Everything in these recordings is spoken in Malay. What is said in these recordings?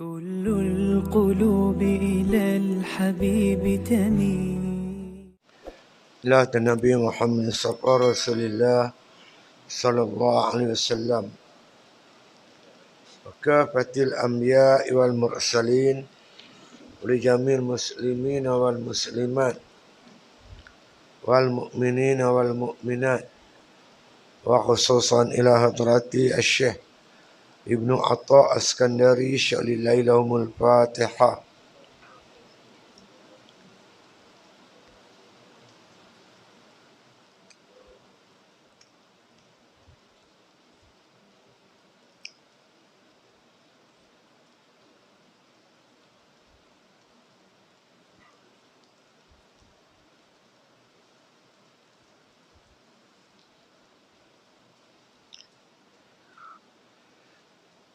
كل القلوب إلى الحبيب تميل. لا النبي محمد صلى الله رسول الله صلى الله عليه وسلم وكافة الأنبياء والمرسلين ولجميع المسلمين والمسلمات والمؤمنين والمؤمنات وخصوصا إلى حضرة الشيخ ابن عطاء الاسكندري لله لهم الفاتحة.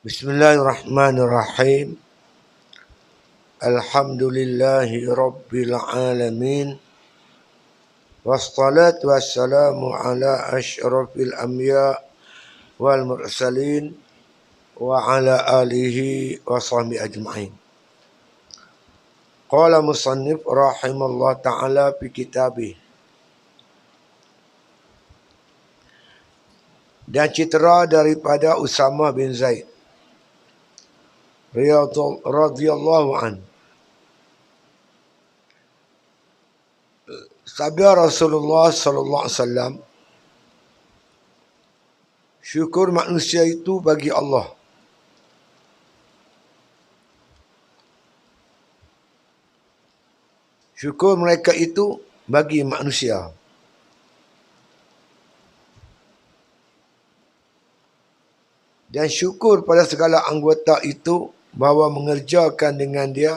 Bismillahirrahmanirrahim. Alhamdulillahi Rabbil Alamin. Wassalatu wassalamu ala asyrafil anbiya wal mursalin wa ala alihi wa sahbihi ajma'in. Qala musannif rahimallah ta'ala fi kitabih. Dan citra daripada Usama bin Zaid radhiyallahu an. Sabda Rasulullah sallallahu alaihi wasallam, syukur manusia itu bagi Allah. Syukur mereka itu bagi manusia. Dan syukur pada segala anggota itu bahawa mengerjakan dengan dia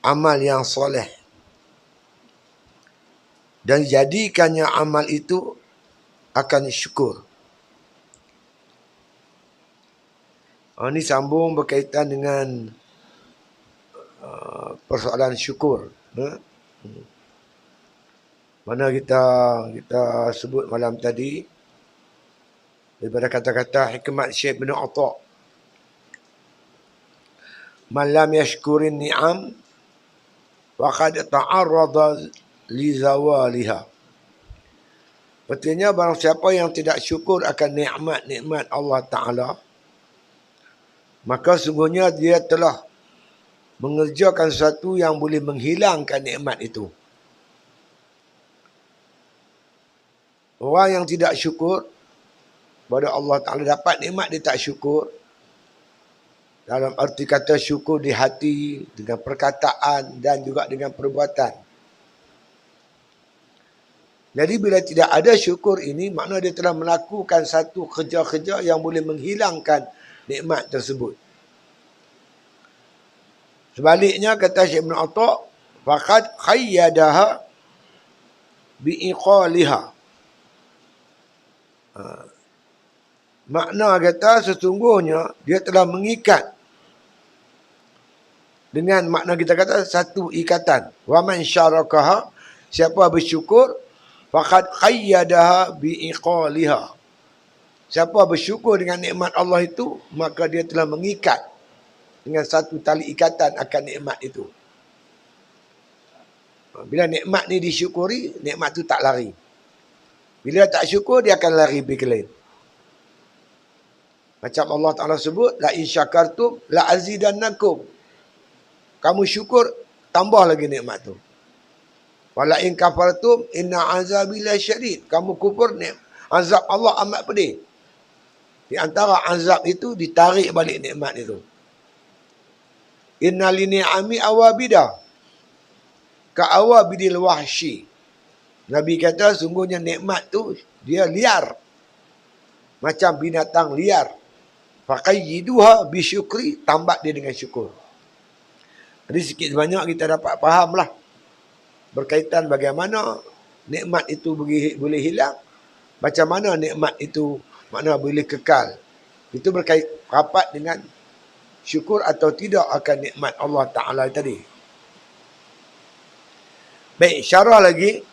amal yang soleh. Dan jadikannya amal itu akan syukur. Ini sambung berkaitan dengan persoalan syukur. Mana kita sebut malam tadi daripada kata-kata hikmat Syekh bin Atha. Man lam yashkurin ni'am faqad ta'arrada li zawaliha. Artinya barang siapa yang tidak syukur akan nikmat-nikmat Allah Ta'ala, maka sungguhnya dia telah mengerjakan sesuatu yang boleh menghilangkan nikmat itu. Orang yang tidak syukur pada Allah Ta'ala dapat nikmat, dia tak syukur. Dalam arti kata syukur di hati, dengan perkataan dan juga dengan perbuatan. Jadi bila tidak ada syukur ini, makna dia telah melakukan satu kerja-kerja yang boleh menghilangkan nikmat tersebut. Sebaliknya kata Syekh Ibn Atha, faqad qayyadaha bi'iqaliha. Makna kata sesungguhnya dia telah mengikat dengan makna kita kata satu ikatan. Wa man syarakaha, siapa bersyukur, faqad qayyadaha bi'iqaliha. Siapa bersyukur dengan nikmat Allah itu, maka dia telah mengikat dengan satu tali ikatan akan nikmat itu. Bila nikmat ni disyukuri, nikmat tu tak lari. Bila tak syukur, dia akan lari pergi ke lain. Macam Allah Ta'ala sebut, la in syakartum la azidannakum. Kamu syukur, tambah lagi nikmat tu. Wala in kafartum inna azabi lasyadid. Kamu kufur, azab Allah amat pedih. Di antara azab itu ditarik balik nikmat itu. Inna li ni'ami awabida ka awabidil wahsy. Nabi kata sungguhnya nikmat tu dia liar. Macam binatang liar. Faqayyiduha bisyukri, tambah dia dengan syukur. Jadi sikit banyak kita dapat fahamlah berkaitan bagaimana nikmat itu boleh hilang, macam mana nikmat itu makna boleh kekal. Itu berkait rapat dengan syukur atau tidak akan nikmat Allah Ta'ala tadi. Baik, syarah lagi,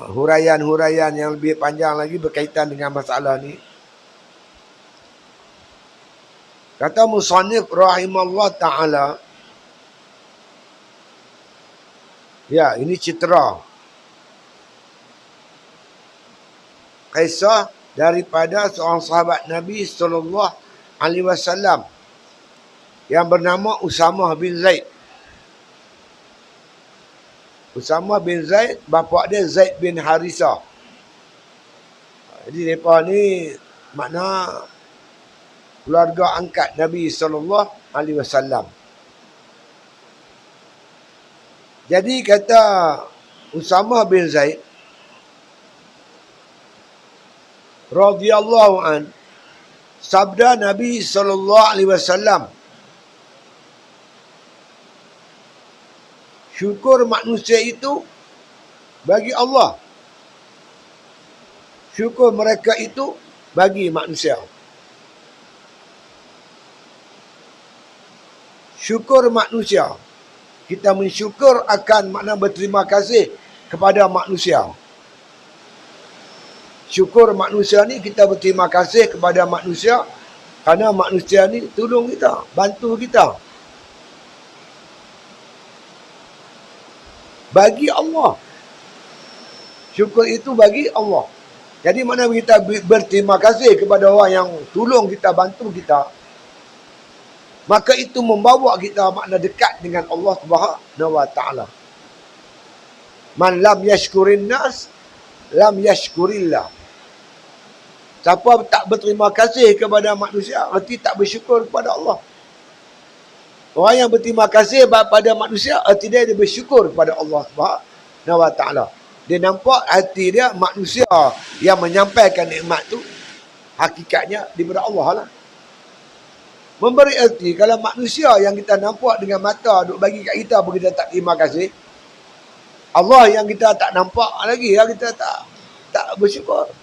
huraian-huraian yang lebih panjang lagi berkaitan dengan masalah ni. Kata musannif rahimahullah ta'ala, ya ini citra kisah daripada seorang sahabat Nabi SAW yang bernama Usamah bin Zaid. Usamah bin Zaid, bapa dia Zaid bin Harisah. Jadi mereka ni makna keluarga angkat Nabi SAW. Jadi kata Usamah bin Zaid radhiyallahu an, sabda Nabi SAW, syukur manusia itu bagi Allah, syukur mereka itu bagi manusia. Syukur manusia, kita mensyukur akan makna berterima kasih kepada manusia. Syukur manusia ni kita berterima kasih kepada manusia kerana manusia ni tolong kita, bantu kita. Bagi Allah. Syukur itu bagi Allah. Jadi mana kita berterima kasih kepada orang yang tolong kita, bantu kita, maka itu membawa kita makna dekat dengan Allah Subhanahu wa taala. Man lam yashkurin nas lam yashkurillah. Siapa tak berterima kasih kepada manusia, arti tak bersyukur kepada Allah. Orang yang berterima kasih pada manusia, arti dia bersyukur kepada Allah Subhanahu wa taala. Dia nampak hati dia manusia yang menyampaikan nikmat tu hakikatnya daripada Allah lah. Memberi erti kalau manusia yang kita nampak dengan mata duk bagi kat kita kita tak terima kasih, Allah yang kita tak nampak lagi kita tak bersyukur.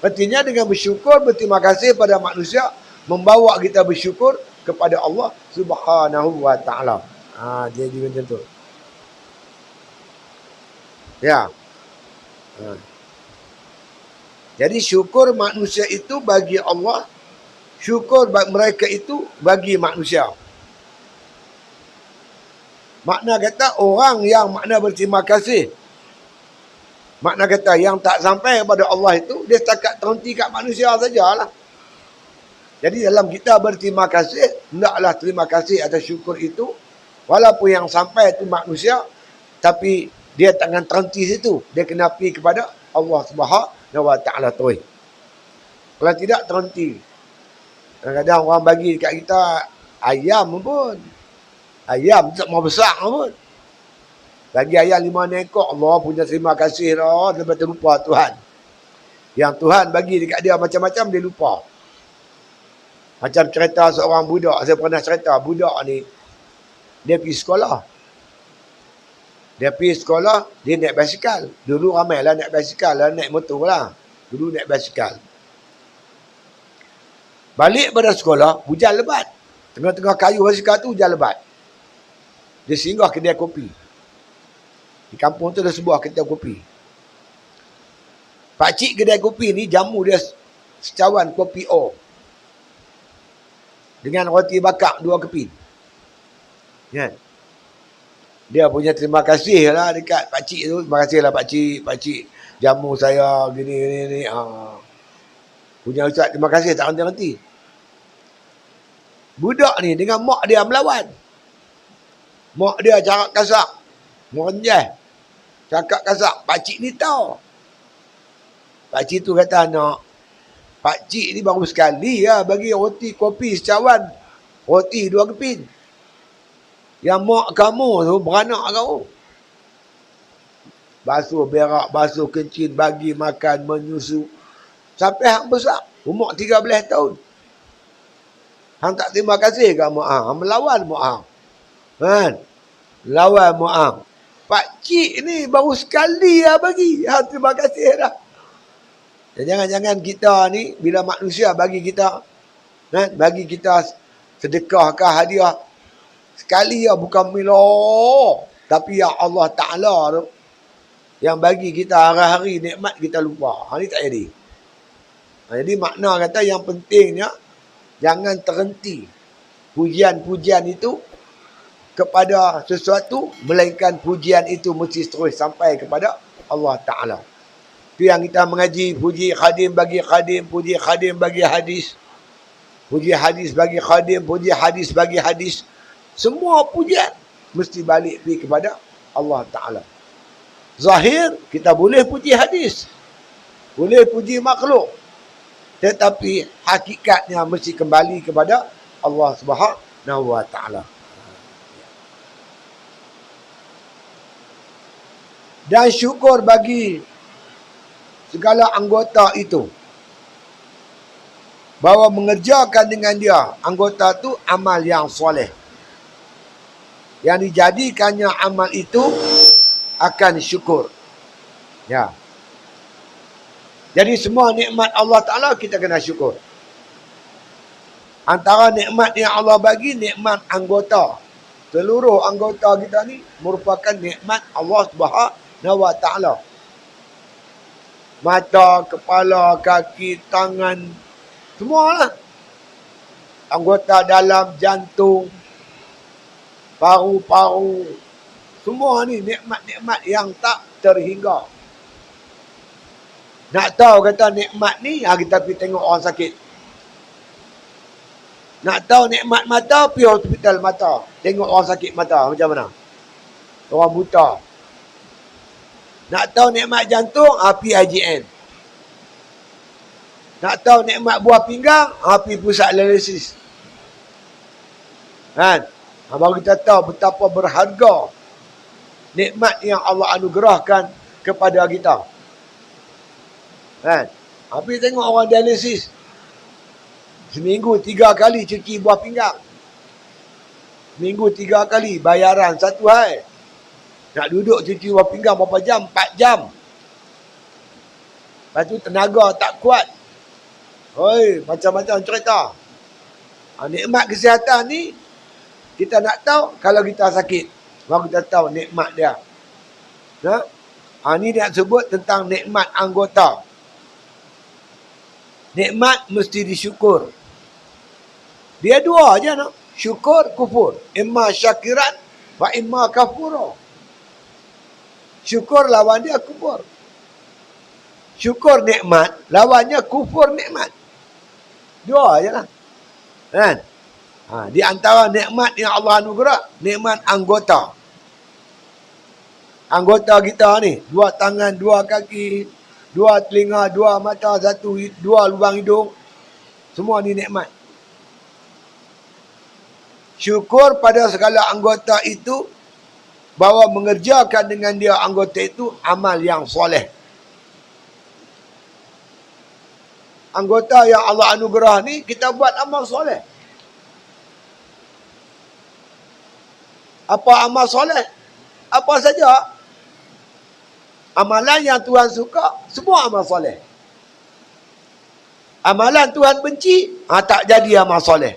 Artinya dengan bersyukur, berterima kasih pada manusia, membawa kita bersyukur kepada Allah Subhanahu wa taala. Jadi macam tu. Ya. Jadi syukur manusia itu bagi Allah, syukur mereka itu bagi manusia. Makna kata orang yang makna berterima kasih, makna kata yang tak sampai kepada Allah itu, dia setakat terhenti kat manusia sajalah. Jadi dalam kita berterima kasih, hendaklah terima kasih atas syukur itu, walaupun yang sampai itu manusia, tapi dia takkan terhenti situ. Dia kena pergi kepada Allah Subhanahu wa taala tu. Kalau tidak terhenti. Kadang-kadang orang bagi dekat kita ayam pun. Ayam tak mau besar pun. Bagi ayam 5 ekor, Allah punya terima kasih lah. Lepas tu lupa Tuhan. Yang Tuhan bagi dekat dia macam-macam, dia lupa. Macam cerita seorang budak. Saya pernah cerita budak ni, dia pergi sekolah. Dia pergi sekolah, dia naik basikal. Dulu ramai lah naik basikal lah, naik motor lah. Dulu naik basikal. Balik pada sekolah, hujan lebat. Tengah-tengah kayu basikal tu hujan lebat. Dia singgah kedai kopi. Di kampung tu ada sebuah kedai kopi. Pakcik kedai kopi ni jamu dia secawan kopi O. Dengan roti bakar 2 keping. Ya. Dia punya terima kasih lah dekat pakcik tu. Terima kasih lah pakcik jamu saya gini. Punya ucap terima kasih tak henti-henti. Budak ni dengan mak dia melawan. Mak dia cakap kasar. Merenjah. Cakap kasar. Pakcik ni tahu. Pakcik tu kata, anak, pakcik ni baru sekali lah bagi roti kopi secawan. Roti 2 keping. Yang mak kamu tu beranak kau. Basuh berak, basuh kencing, bagi makan, menyusu. Sampai hang besar. Umur 13 tahun. Hang tak terima kasih kat mak hang. Hang melawan mak hang. Kan? Lawan mak hang. Pakcik ni baru sekali lah bagi. Hang terima kasih dah. Dan jangan-jangan kita ni, bila manusia bagi kita, kan? Bagi kita sedekah ke hadiah, sekali ya bukan milah. Tapi ya Allah Ta'ala tu, yang bagi kita hari-hari nikmat kita lupa. Ini tak jadi. Jadi makna kata yang pentingnya, Jangan terhenti pujian-pujian itu kepada sesuatu, melainkan pujian itu mesti terus sampai kepada Allah Ta'ala. Itu yang kita mengaji, puji khadim bagi khadim, puji khadim bagi hadis, puji hadis bagi khadim, puji hadis bagi hadis. Semua pujian mesti balik pergi kepada Allah Ta'ala. Zahir, kita boleh puji hadis, boleh puji makhluk, tetapi hakikatnya mesti kembali kepada Allah Subhanahu wa Ta'ala. Dan syukur bagi segala anggota itu, bahawa mengerjakan dengan dia anggota tu amal yang soleh, yang dijadikannya amal itu akan syukur. Ya. Jadi semua nikmat Allah Ta'ala kita kena syukur. Antara nikmat yang Allah bagi, nikmat anggota. Seluruh anggota kita ni merupakan nikmat Allah Subhanahu wa Ta'ala. Mata, kepala, kaki, tangan, semualah. Anggota dalam, jantung, paru-paru, semua ni nikmat-nikmat yang tak terhingga. Nak tahu kata nikmat ni, kita pergi tengok orang sakit. Nak tahu nikmat mata, pergi hospital mata. Tengok orang sakit mata macam mana. Orang buta. Nak tahu nikmat jantung, pergi IJN. Nak tahu nikmat buah pinggang, pergi pusat dialisis. Kan? Baru kita tahu betapa berharga nikmat yang Allah anugerahkan kepada kita. Kan? Pergi tengok orang dialisis. Seminggu 3 kali cuci buah pinggang. Seminggu 3 kali bayaran 1 hari. Nak duduk cuci buah pinggang berapa jam? 4 jam. Lepas tu tenaga tak kuat. Oi, macam-macam cerita. Nikmat kesihatan ni, kita nak tahu kalau kita sakit. Baru kita tahu nikmat dia. Ni dia sebut tentang nikmat anggota. Nikmat mesti disyukur. Dia dua aja no. Syukur, kufur. Imma syakiran wa imma kafura. Syukur lawan dia kufur. Syukur nikmat, lawannya kufur nikmat. Dua aja lah. Kan? Di antara nikmat yang Allah anugerah, nikmat anggota. Anggota kita ni, 2 tangan, 2 kaki, 2 telinga, 2 mata, 2 lubang hidung. Semua ni nikmat. Syukur pada segala anggota itu, bahawa mengerjakan dengan dia anggota itu amal yang soleh. Anggota yang Allah anugerah ni, kita buat amal soleh. Apa amal soleh? Apa saja. Amalan yang Tuhan suka, semua amal soleh. Amalan Tuhan benci, tak jadi amal soleh.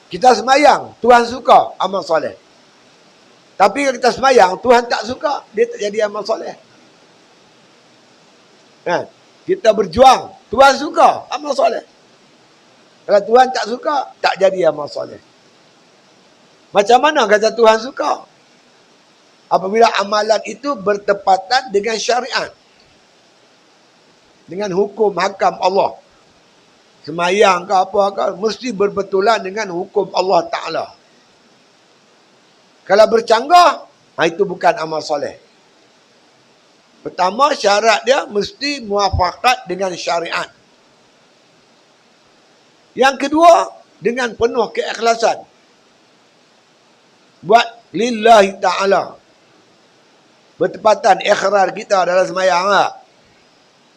Kita semayang, Tuhan suka, amal soleh. Tapi kalau kita semayang, Tuhan tak suka, dia tak jadi amal soleh. Kan? Kita berjuang, Tuhan suka, amal soleh. Kalau Tuhan tak suka, tak jadi amal soleh. Macam mana kata Tuhan suka? Apabila amalan itu bertepatan dengan syariat. Dengan hukum hakam Allah. Semayang ke apa ke, mesti berbetulan dengan hukum Allah Ta'ala. Kalau bercanggah, itu bukan amal soleh. Pertama, syarat dia mesti muafakat dengan syariat. Yang kedua, dengan penuh keikhlasan. Buat lillahi ta'ala. Bertepatan ikhrar kita dalam semayang lah.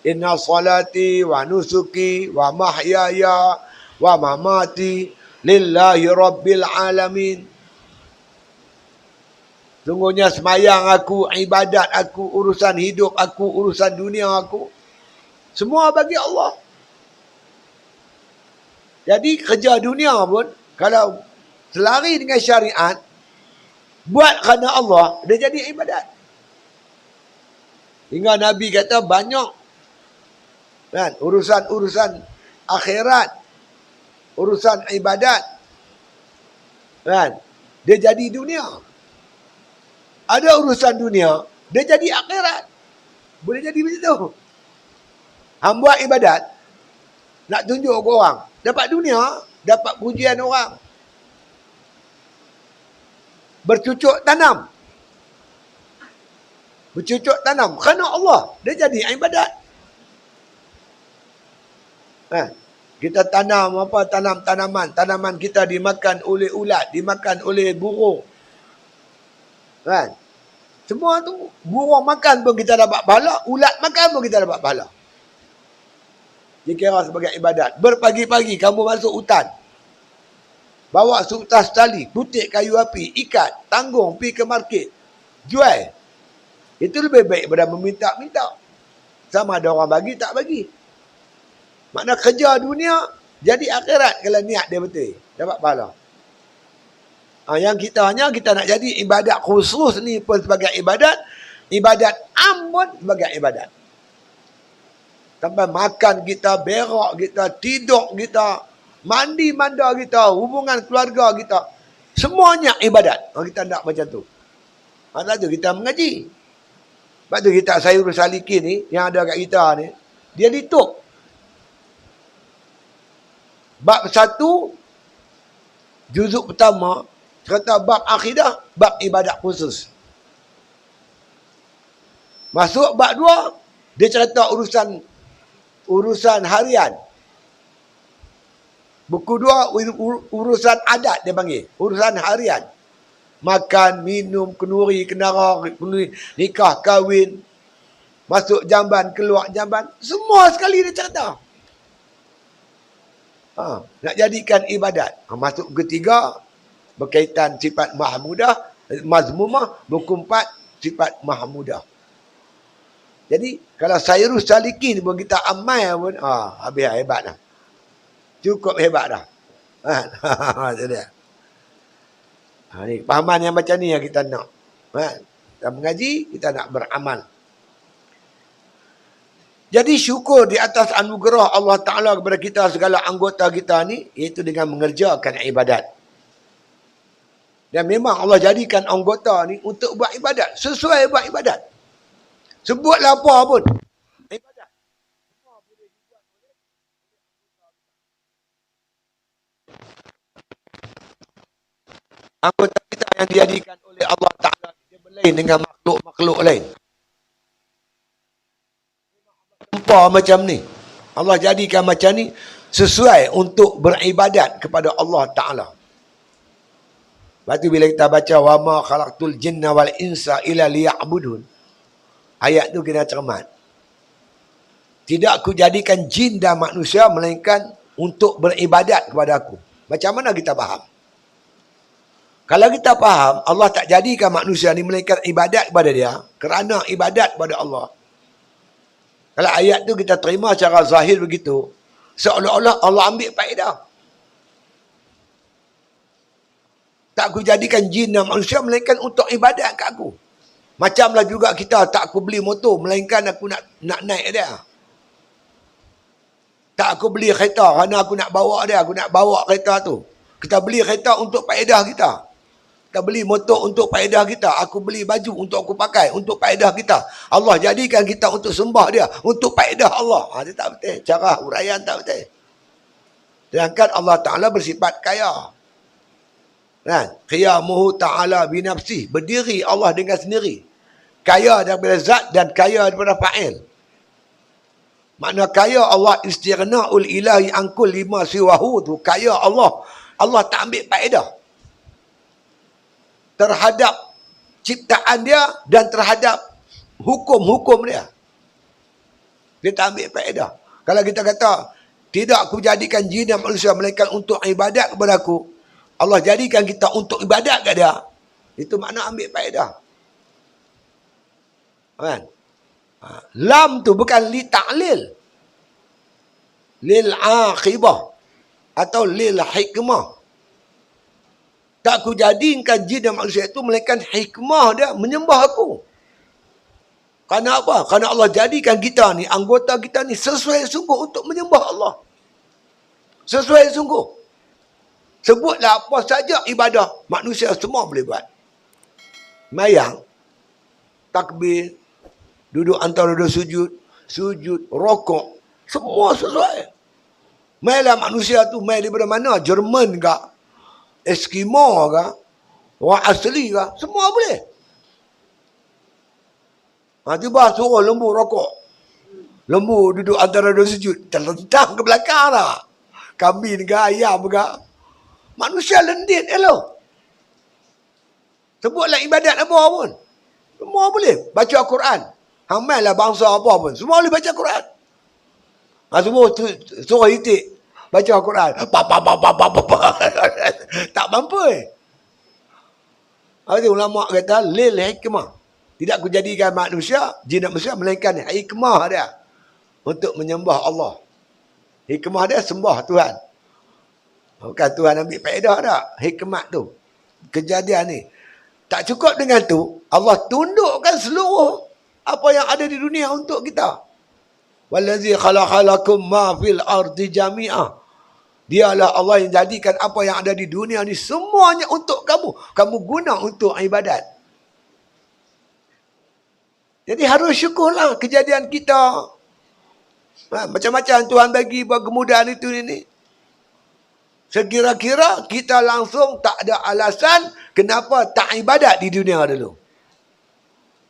Inna salati wa nusuki wa mahyaya wa mamati lillahi rabbil alamin. Sungguhnya semayang aku, ibadat aku, urusan hidup aku, urusan dunia aku, semua bagi Allah. Jadi kerja dunia pun, kalau selari dengan syariat, buat kerana Allah, dia jadi ibadat. Hingga Nabi kata banyak kan, urusan-urusan akhirat, urusan ibadat. Kan? Dia jadi dunia. Ada urusan dunia, dia jadi akhirat. Boleh jadi begitu. Hang buat ibadat, nak tunjuk ke orang. Dapat dunia, dapat pujian orang. Bercucuk tanam. Bercucuk tanam. Kerana Allah, dia jadi ibadat. Kita tanam apa? Tanam tanaman. Tanaman kita dimakan oleh ulat, dimakan oleh burung. Kan? Semua tu burung makan pun kita dapat pahala, ulat makan pun kita dapat pahala. Dikira sebagai ibadat. Berpagi-pagi kamu masuk hutan. Bawa sutas tali, putik kayu api, ikat, tanggung, pergi ke market. Jual. Itu lebih baik daripada meminta-minta. Sama ada orang bagi, tak bagi. Makna kerja dunia, jadi akhirat kalau niat dia betul. Dapat pahala. Yang kita nak jadi ibadat khusus ni pun sebagai ibadat. Ibadat am pun sebagai ibadat. Sampai makan kita, berak kita, tidur kita, mandi manda kita, hubungan keluarga kita. Semuanya ibadat. Kita nak macam tu. Lepas tu kita mengaji. Lepas tu kita Sayyidul Salikin ni, yang ada kat kita ni, dia ditutup. Bab 1, juzuk pertama, kata bab akidah, bab ibadat khusus. Masuk bab 2, dia cerita urusan harian. Buku 2, urusan adat dia panggil. Urusan harian. Makan, minum, kenuri, kenara, nikah, kahwin. Masuk jamban, keluar jamban. Semua sekali dia cerita. Nak jadikan ibadat. Masuk ketiga, berkaitan sifat mahmudah, mazmumah. Buku 4, sifat mahmudah. Jadi, kalau Sayyidul Salikin pun kita amal pun, habis hebat dah. Cukup hebat dah. Itu dia. Ni, pahaman yang macam ni yang kita nak. Kita mengaji, kita nak beramal. Jadi syukur di atas anugerah Allah Ta'ala kepada kita, segala anggota kita ni, iaitu dengan mengerjakan ibadat. Dan memang Allah jadikan anggota ni untuk buat ibadat. Sesuai buat ibadat. Sebutlah apa pun. Ibadat. Semua boleh dibuat oleh anggota kita yang dijadikan oleh Allah Ta'ala. Dia berlain dengan makhluk-makhluk lain. Nampak macam ni. Allah jadikan macam ni sesuai untuk beribadat kepada Allah Ta'ala. Lepas tu bila kita baca wa ma khalaqtul jinna wal insa illa liya'budun. Ayat tu kena cermat. Tidak aku jadikan jin dan manusia melainkan untuk beribadat kepada aku. Macam mana kita faham? Kalau kita faham Allah tak jadikan manusia ni melainkan ibadat kepada dia, kerana ibadat kepada Allah. Kalau ayat tu kita terima secara zahir begitu, seolah-olah Allah ambil faedah. Tak aku jadikan jin dan manusia melainkan untuk ibadat kat aku. Macamlah juga kita, tak aku beli motor melainkan aku nak naik dia. Tak aku beli kereta kerana aku nak bawa dia, aku nak bawa kereta tu. Kita beli kereta untuk faedah kita. Kita beli motor untuk faedah kita. Aku beli baju untuk aku pakai, untuk faedah kita. Allah jadikan kita untuk sembah dia, untuk faedah Allah. Dia tak betul. Cara huraian tak betul. Sedangkan Allah Ta'ala bersifat kaya. Kan? Qiyamuhu ta'ala binafsih. Berdiri Allah dengan sendiri. Kaya daripada zat dan kaya daripada fa'il. Makna kaya Allah istighna'ul ilahi angkul lima siwahu tu. Kaya Allah. Allah tak ambil faedah terhadap ciptaan dia dan terhadap hukum-hukum dia. Dia tak ambil faedah. Kalau kita kata, tidak aku jadikan jin dan manusia melainkan untuk ibadat kepada aku. Allah jadikan kita untuk ibadat kat dia. Itu makna ambil faedah. Kan? Lam tu bukan li ta'lil. Lil aqibah. Atau lil hikmah. Tak aku jadikan jin dan manusia itu melainkan hikmah dia menyembah aku. Kerana apa? Kerana Allah jadikan kita ni, anggota kita ni sesuai sungguh untuk menyembah Allah. Sesuai sungguh. Sebutlah apa saja ibadah manusia semua boleh buat. Mayang, takbir, duduk antara dua sujud, rokok, semua sesuai. Mailah manusia tu mai daripada mana? Jerman ke? Eskimo ke? Orang asli ke? Semua boleh. Tiba suruh lembu rokok. Lembu duduk antara dua sujud. Terlentang ke belakang lah. Kambing ke ayam ke. Manusia lendit elok. Sebutlah ibadat apa pun. Semua boleh. Baca Al-Quran. Hamailah bangsa apa pun. Semua boleh baca Quran. Semua suruh itik. Baca Al-Quran. Tak mampu. Ulama kata, lil hikmah. Tidak kujadikan manusia, jin dan manusia, melainkan hikmah dia. Untuk menyembah Allah. Hikmah dia sembah Tuhan. Bukan Tuhan ambil faedah tak. Hikmat tu. Kejadian ni. Tak cukup dengan tu, Allah tundukkan seluruh apa yang ada di dunia untuk kita. Wallazi khalaqalakum ma fil ardi jami'ah. Dialah Allah yang jadikan apa yang ada di dunia ni semuanya untuk kamu. Kamu guna untuk ibadat. Jadi harus syukurlah kejadian kita. Macam-macam Tuhan bagi buat kemudahan itu ini. Sekira-kira kita langsung tak ada alasan kenapa tak ibadat di dunia dulu.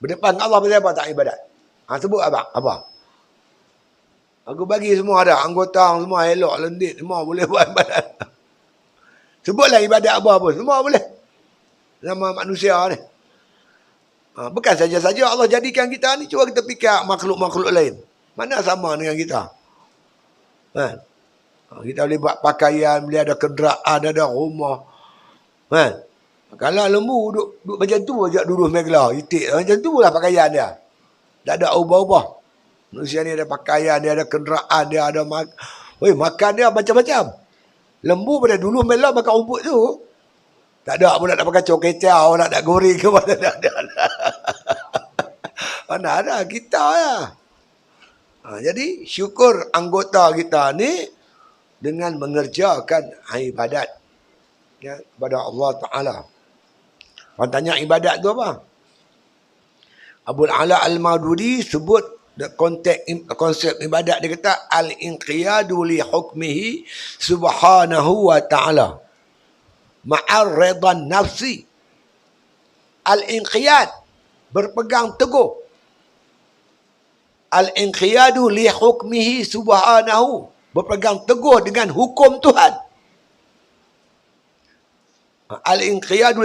Berdepan Allah pasal apa tak ibadat? Sebut abang, apa? Aku bagi semua ada. Anggota semua elok, lendit, semua boleh buat ibadat. Sebutlah ibadat apa pun. Semua boleh. Nama manusia ni. Bukan saja-saja Allah jadikan kita ni. Cuba kita fikir makhluk-makhluk lain. Mana sama dengan kita? Kita boleh buat pakaian, boleh ada kenderaan, ada rumah. Kalau lembu duduk macam tu aja duduk meglah, itik. Macam tu lah pakaian dia. Tak ada ubah-ubah. Manusia ni ada pakaian, dia ada kenderaan, dia ada makan dia macam-macam. Lembu pada dulu meglah makan rumput tu. Tak ada pun nak pakai cokecau, nak goreng ke mana. Mana ada, kita lah. Jadi syukur anggota kita ni dengan mengerjakan ibadat kepada Allah Ta'ala. Orang tanya ibadat tu apa? Abul Ala Al-Maududi sebut konsep ibadat, dia kata al-inqiyadu li hukmihi subhanahu wa ta'ala ma'ar ridan nafsi. Al-inqiyad, berpegang teguh. Al-inqiyadu li hukmihi subhanahu, berpegang teguh dengan hukum Tuhan. Al-inqiyadu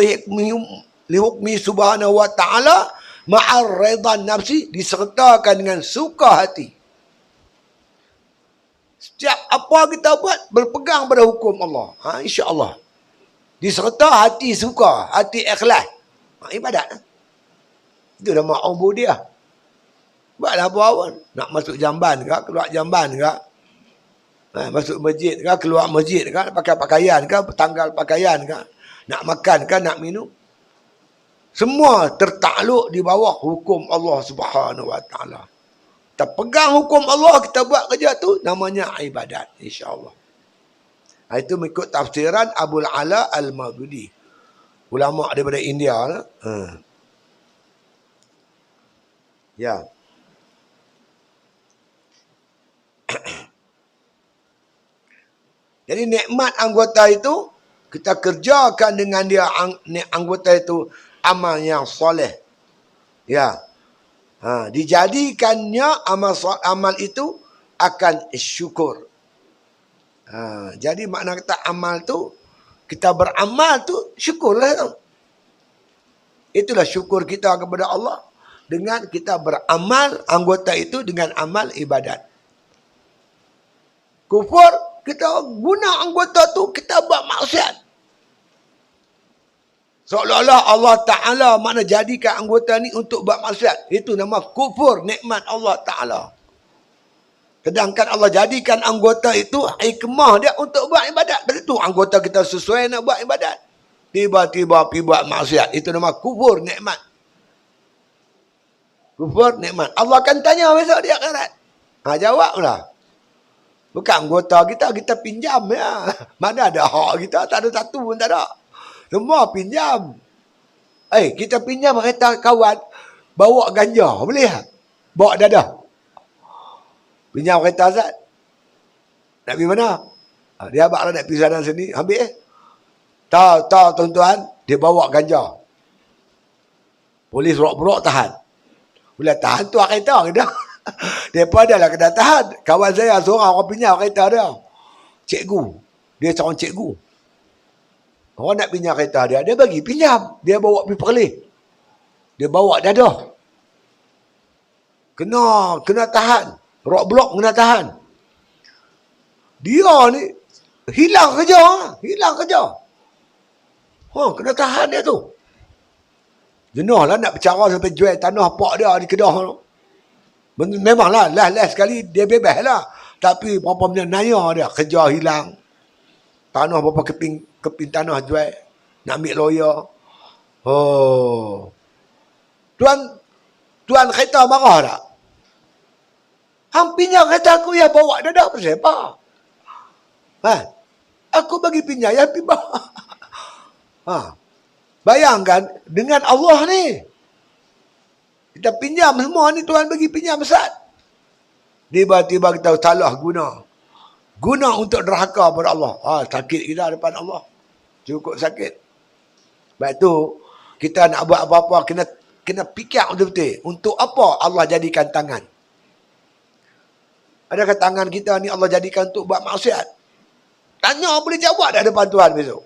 li hukmi subhanahu wa ta'ala ma'ar ridan nafsi, disertakan dengan suka hati. Setiap apa kita buat berpegang pada hukum Allah. InsyaAllah. Diserta hati suka, hati ikhlas. Ibadat. Itu nama ubudiyah. Buatlah apa pun. Nak masuk jamban ke, keluar jamban ke. Masuk masjid ke, keluar masjid ke, pakai pakaian ke, tanggal pakaian ke. Nak makan ke, nak minum. Semua tertakluk di bawah hukum Allah Subhanahu Wa Taala. Kita pegang hukum Allah, kita buat kerja tu, namanya ibadat, insya-Allah. Itu mengikut tafsiran Abul Ala Al-Maududi. Ulama daripada India lah. Ya. Jadi nikmat anggota itu kita kerjakan dengan dia, anggota itu amal yang soleh. Ya. Dijadikannya amal itu akan syukur. Jadi makna kata amal tu, kita beramal tu syukurlah. Itulah syukur kita kepada Allah dengan kita beramal anggota itu dengan amal ibadat. Kufur, kita guna anggota tu, kita buat maksiat. Seolah-olah Allah Ta'ala makna jadikan anggota ni untuk buat maksiat. Itu nama kufur nikmat Allah Ta'ala. Sedangkan Allah jadikan anggota itu hikmah dia untuk buat ibadat. Betul anggota kita sesuai nak buat ibadat. Tiba-tiba pergi buat maksiat. Itu nama kufur nikmat. Kufur nikmat. Allah akan tanya besok di akhirat. Jawablah. Bukan anggota kita, kita pinjam ya. Mana ada hak kita, tak ada satu pun tak ada. Semua pinjam. Kita pinjam kereta kawan, bawa ganja, boleh tak? Bawa dadah. Pinjam kereta Azad. Nak pergi mana? Dia abang nak pergi sana sini, ambil Tahu tuan-tuan, dia bawa ganja. Polis rok-rok tahan. Bila tahan tu kereta kita. Dia pun adalah kena tahan. Kawan saya seorang orang pinjam kereta dia. Cikgu. Dia seorang cikgu. Orang nak pinjam kereta dia, dia bagi pinjam. Dia bawa pergi perlih. Dia bawa dadah. Kena tahan. Rock block kena tahan. Dia ni hilang kerja. Kena tahan dia tu. Jenuh lah nak bercara sampai jual tanah pak dia di Kedah tu. Memanglah last sekali dia bebas lah. Tapi berapa punya naya dia. Kerja hilang. Tanah berapa keping tanah jual. Nak ambil lawyer. Tuan kereta marah tak? Hang pinjam kereta aku ya bawa dadah pasal apa? Aku bagi pinjam ya pergi bawa. Bayangkan dengan Allah ni. Kita pinjam semua ni, Tuhan bagi pinjam besar. Tiba-tiba kita salah guna. Guna untuk derhaka pada Allah. Sakit kita depan Allah. Cukup sakit. Sebab tu, kita nak buat apa-apa, kena fikir betul-betul. Untuk apa Allah jadikan tangan? Adakah tangan kita ni Allah jadikan untuk buat maksiat? Tanya boleh jawab dah depan Tuhan besok.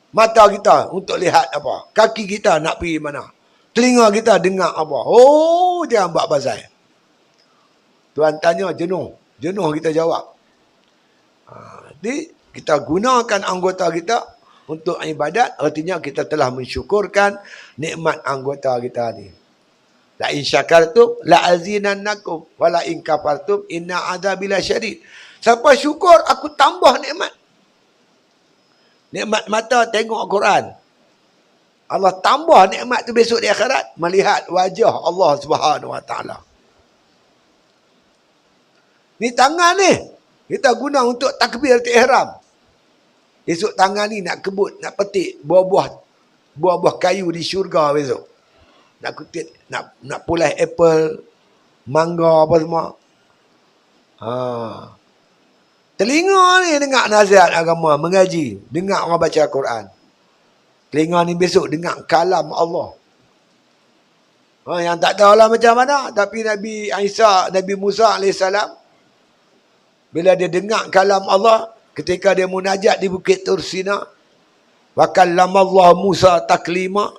Mata kita untuk lihat apa? Kaki kita nak pergi mana? Telinga kita dengar apa? Jangan buat pasal. Tuhan tanya jenuh. Jenuh kita jawab. Jadi kita gunakan anggota kita untuk ibadat. Artinya kita telah mensyukurkan nikmat anggota kita ni. La in syakartum la azinannakum wa la in kafartum inna adzabi lasyadid. Siapa syukur aku tambah nikmat. Nikmat mata tengok Al-Quran. Allah tambah nikmat tu besok di akhirat. Melihat wajah Allah Subhanahu Wa Taala. Ni tangan ni. Kita guna untuk takbiratul ihram. Esok tangan ni nak kebut, nak petik buah-buah kayu di syurga besok. Nak kutip, nak pulai apple, mangga apa semua. Telinga ni dengar nasihat agama, mengaji, dengar orang baca Al-Quran. Telinga ni besok dengar kalam Allah. Yang tak tahulah macam mana, tapi Nabi Musa AS, bila dia dengar kalam Allah, ketika dia munajat di Bukit Tur Sina, wa kallamallahu Musa taklima,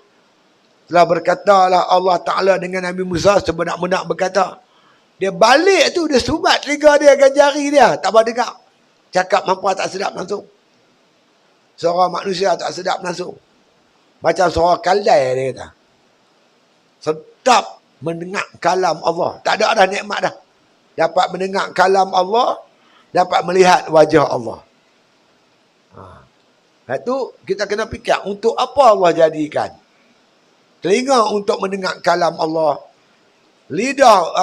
telah berkatalah Allah Ta'ala dengan Nabi Musa sebenar-benar berkata. Dia balik tu, dia subat telinga dia dengan jari dia, tak boleh dengar. Cakap mampu tak sedap langsung. Suara manusia tak sedap langsung. Macam suara kaldai dia kata. Sedap mendengar kalam Allah. Tak ada dah nikmat dah. Dapat mendengar kalam Allah, dapat melihat wajah Allah. Itu kita kena fikir, untuk apa Allah jadikan? Telinga untuk mendengar kalam Allah. Lidah,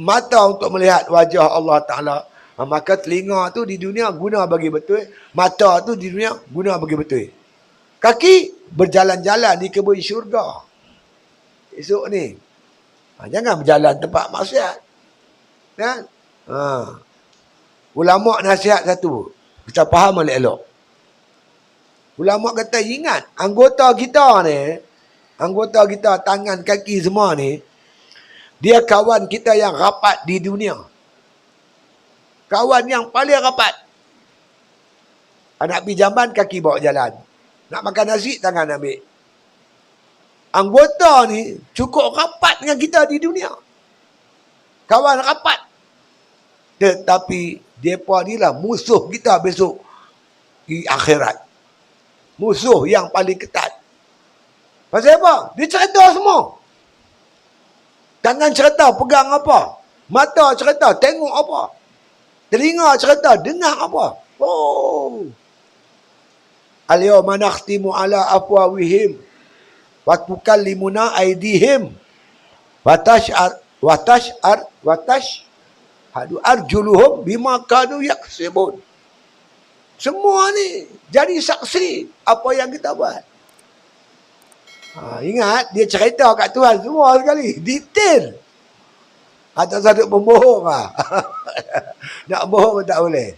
mata untuk melihat wajah Allah Ta'ala. Maka telinga tu di dunia guna bagi betul. Mata tu di dunia guna bagi betul. Kaki berjalan-jalan di kebun syurga. Esok ni. Jangan berjalan tempat maksiat. Kan? Ulama nasihat satu. Kita faham elok-elok. Ulama kata ingat. Anggota kita, tangan, kaki semua ni. Dia kawan kita yang rapat di dunia. Kawan yang paling rapat. Nak pergi jamban, kaki bawa jalan. Nak makan nasi, tangan ambil. Anggota ni cukup rapat dengan kita di dunia. Kawan rapat. Tetapi mereka ni lah musuh kita besok di akhirat. Musuh yang paling ketat. Pasal apa? Dia cerita semua. Tangan cerita pegang apa? Mata cerita tengok apa? Telinga cerita dengar apa? Al-yawma nakhtimu ala afwahihim wa tukallimuna aydihim wa tash'ar Hadu arjuluhum bima kanu yaksibun. Semua ni jadi saksi apa yang kita buat. Ingat, dia cerita kat Tuhan semua sekali. Detail. Atau satu pembohong lah. Nak bohong pun tak boleh.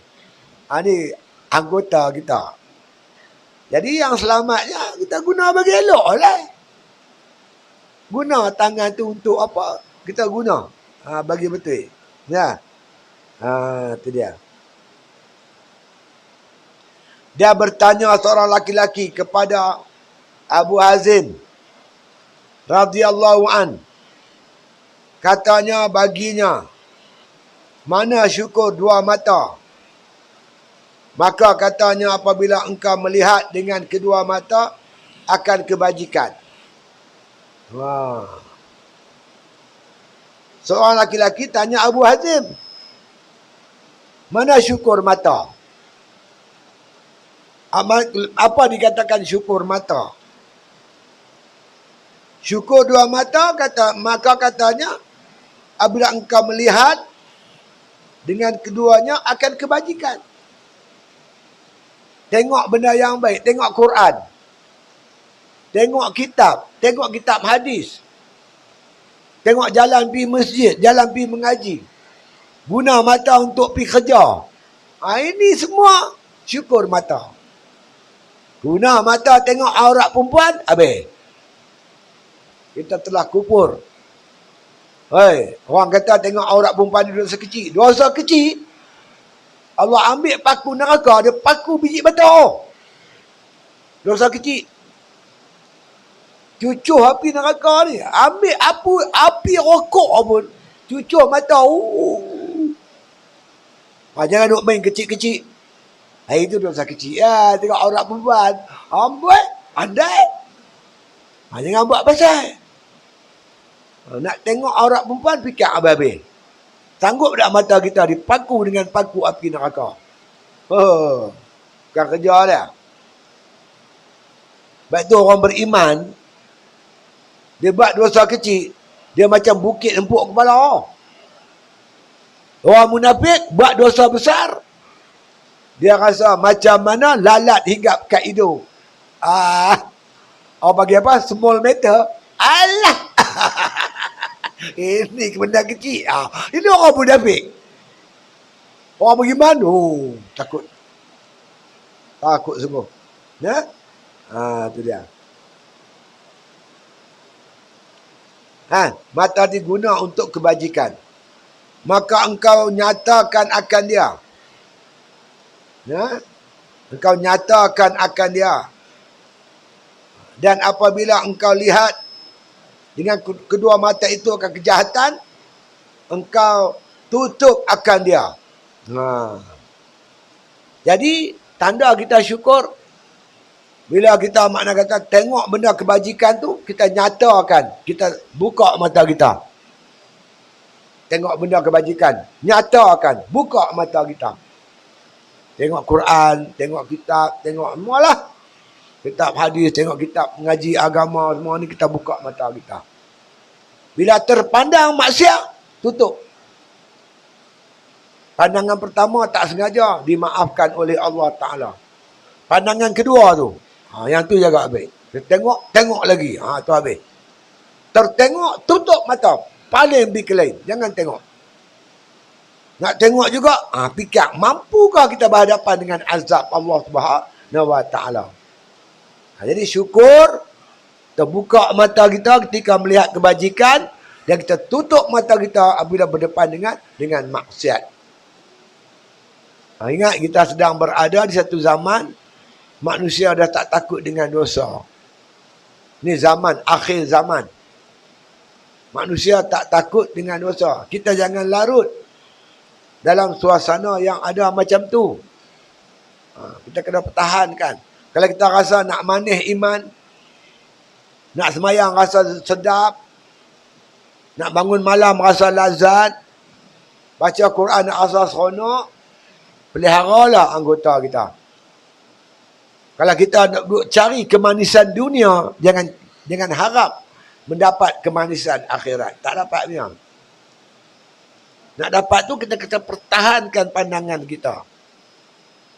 Ni anggota kita. Jadi yang selamatnya kita guna bagi elok lah. Guna tangan tu untuk apa? Kita guna. Bagi betul. Ya. Itu dia. Dia bertanya seorang laki-laki kepada Abu Hazim radhiyallahu an. Katanya baginya, mana syukur dua mata? Maka katanya apabila engkau melihat dengan kedua mata, akan kebajikan. Wah. Seorang laki-laki tanya Abu Hazim, mana syukur mata? Apa dikatakan syukur mata? Syukur dua mata, maka katanya, apabila engkau melihat dengan keduanya akan kebajikan. Tengok benda yang baik, tengok Quran. Tengok kitab hadis. Tengok jalan pergi masjid, jalan pergi mengaji. Guna mata untuk pergi kerja. Ini semua syukur mata. Guna mata tengok aurat perempuan, habis. Kita telah kufur. Orang kata tengok aurat perempuan dia dosa kecil. Dosa kecil. Allah ambil paku neraka, dia paku biji batu. Dosa kecil. Cucuh api neraka ni. Ambil api rokok pun. Cucuh mata. Jangan duk main kecil-kecil. Itu dosa kecil. Tengok aurat perempuan. Amboi, andai. Jangan buat pasal. Nak tengok aurat perempuan, fikir habis-habis. Sanggup tak mata kita dipaku dengan paku api neraka? Bukan kerja dah. Sebab tu orang beriman, dia buat dosa kecil, dia macam bukit empuk kepala. Orang munafik buat dosa besar, dia rasa macam mana lalat hinggap kat hidung. Orang bagi apa? Small matter. Alah. Ini benda kecil. Ini orang munafik. Orang beriman, takut. Takut sungguh. Ya? Itu dia. Mata diguna untuk kebajikan. Maka engkau nyatakan akan dia. Ya? Engkau nyatakan akan dia. Dan apabila engkau lihat dengan kedua mata itu akan kejahatan, engkau tutup akan dia. Jadi, tanda kita syukur, bila kita makna kata tengok benda kebajikan tu, kita nyatakan, kita buka mata kita. Tengok benda kebajikan, nyatakan, buka mata kita. Tengok Quran, tengok kitab, tengok semualah. Kitab hadis, tengok kitab mengaji agama, semua ni kita buka mata kita. Bila terpandang maksiat, tutup. Pandangan pertama tak sengaja, dimaafkan oleh Allah Ta'ala. Pandangan kedua tu, yang tu jaga habis. Tengok lagi, tu habis. Tertengok, tutup mata. Paling berkelain, jangan tengok. Nak tengok juga, fikir, mampukah kita berhadapan dengan azab Allah Subhanahu Wa Ta'ala? Jadi syukur, terbuka mata kita ketika melihat kebajikan, dan kita tutup mata kita apabila berdepan dengan maksiat. Ingat, kita sedang berada di satu zaman, manusia dah tak takut dengan dosa. Ini zaman, akhir zaman. Manusia tak takut dengan dosa. Kita jangan larut dalam suasana yang ada macam tu. Kita kena pertahankan. Kalau kita rasa nak manis iman, nak semayang rasa sedap, nak bangun malam rasa lazat, baca Quran nak rasa seronok, peliharalah anggota kita. Kalau kita nak cari kemanisan dunia, jangan harap mendapat kemanisan akhirat. Tak dapat memang. Nak dapat tu kita pertahankan pandangan kita.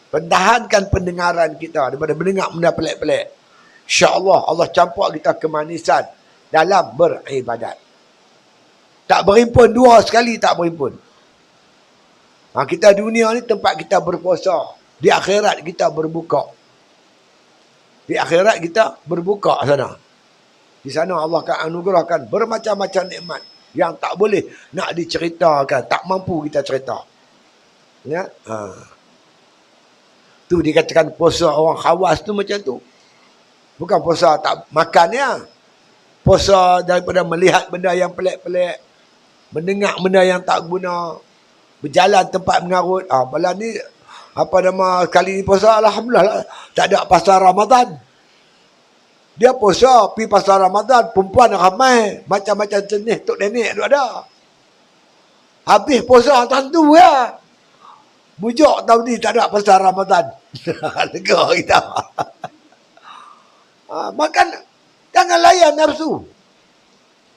Pertahankan pendengaran kita daripada mendengar benda pelik-pelik. InsyaAllah Allah campur kita kemanisan dalam beribadat. Tak berimpun dua sekali, tak berimpun. Kita dunia ni tempat kita berpuasa. Di akhirat kita berbuka. Di akhirat kita berbuka sana. Di sana Allah akan anugerahkan bermacam-macam nikmat yang tak boleh nak diceritakan, tak mampu kita cerita. Ya? Tu dikatakan puasa orang khawas tu macam tu. Bukan puasa tak makannya. Puasa daripada melihat benda yang pelik-pelik, mendengar benda yang tak guna, berjalan tempat mengarut. Malam ni apa nama kali ni puasa, alhamdulillah tak ada pasar Ramadan. Dia puasa pergi pasar Ramadan, perempuan ramai, macam-macam jenis tok nenek tu ada. Habis puasa tentu ya. Bujuk tahun ni tak ada pasar Ramadan. Lega kita. Makan, jangan layan nafsu.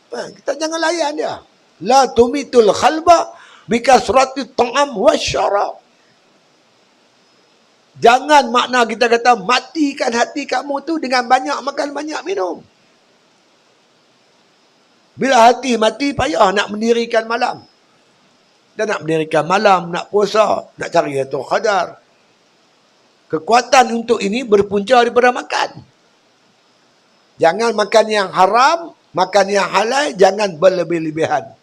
Kita jangan layan dia. La tumitul khalba bikasrati ta'am wasyarab. Jangan makna kita kata matikan hati kamu tu dengan banyak makan, banyak minum. Bila hati mati, payah nak mendirikan malam. Dan nak mendirikan malam, nak puasa, nak cari Lailatul Qadar. Kekuatan untuk ini berpunca daripada makan. Jangan makan yang haram, makan yang halal, jangan berlebih-lebihan.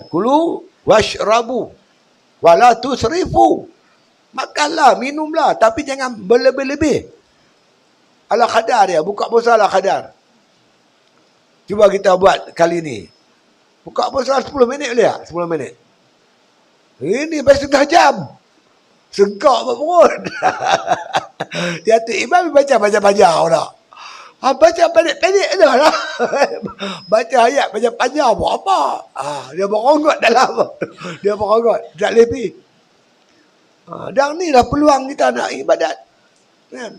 Kulu washrabu wala tusrifu. Makanlah, minumlah, tapi jangan berlebih-lebih. Ala qadar dia, buka puasa ala qadar. Cuba kita buat kali ni. Buka puasa 10 minit boleh tak? 10 minit. Ini dah setengah jam. Sengkak perut. Dia tu imam baca panjang-panjang tak? Baca pendek-pendek dah lah. Baca ayat panjang-panjang buat apa? Dia beronggot dalam. Dia beronggot. Tak lebih. Dan ni lah peluang kita nak ibadat. Kan?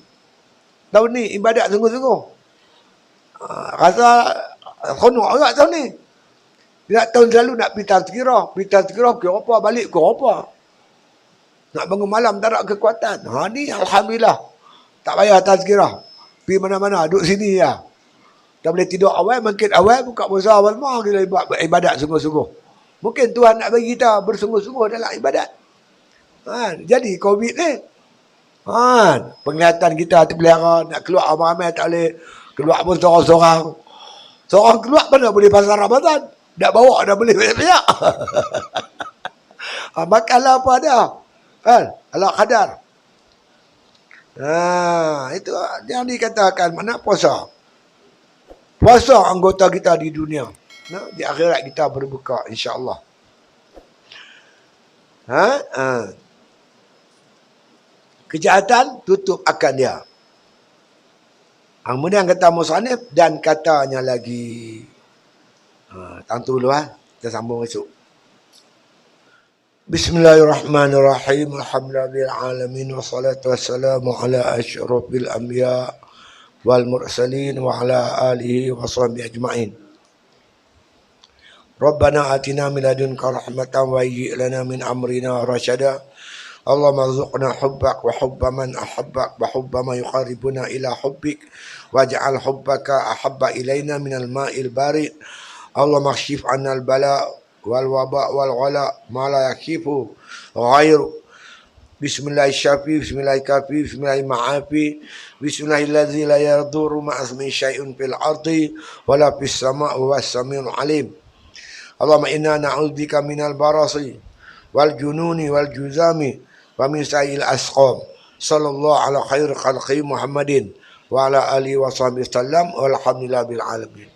Tahun ni ibadat sungguh-sungguh. Rasa konok agak tahun ni. Nak tahun selalu nak pergi tazkirah. Pergi tazkirah ke apa, balik ke apa. Nak bangun malam tak ada kekuatan. Ni alhamdulillah. Tak payah tazkirah. Pergi mana-mana, duduk sini ya. Tak boleh tidur awal, makin awal, buka puasa awal mah kita buat ibadat sungguh-sungguh. Mungkin Tuhan nak bagi kita bersungguh-sungguh dalam ibadat. Jadi COVID ni, penglihatan kita terpelihara, nak keluar ramai-ramai tak boleh. Keluar pun seorang-seorang. Seorang keluar mana boleh pasar Ramadan. Nak bawa dah boleh banyak-banyak. Makanlah apa ada. Ala qadar. Itu yang dikatakan mana puasa. Puasa anggota kita di dunia. Di akhirat kita berbuka insya-Allah. Kejahatan tutup akan dia. Kemudian kata musannif dan katanya lagi. Tentu dulu kita sambung esok. Bismillahirrahmanirrahim. Alhamdulillahil alamin wassalatu wassalamu ala asyrafil anbiya wal mursalin wa ala alihi wa sahbihi ajma'in. Rabbana atina min ladunka rahmatan wa hayyi' lana min amrina rasyada. Allahumma rzuqna hubbak wa hubba man ahabbak wa hubba man yuqarribuna ila hubbik waj'al hubbaka ahabba ilaina minal ma'il barid. Allahumma kshif 'anna al-bala wal waba wal ghala ma la yakifu ghairu. Bismillahirrahmanirrahim. Bismillahirrahmanirrahim. Bismillahirrahmanirrahim. Bismillahilladzi la yadurru ma'asmi syai'un fil ardi wala fis sama'i was samiul alim. Allahumma inna na'udzubika minal barasi wal jununi wal juzami wa min sa'il asqam. Sallallahu ala khair khalqi Muhammadin wa ala alihi wa sahbihi sallam walhamdulillahi bil alamin.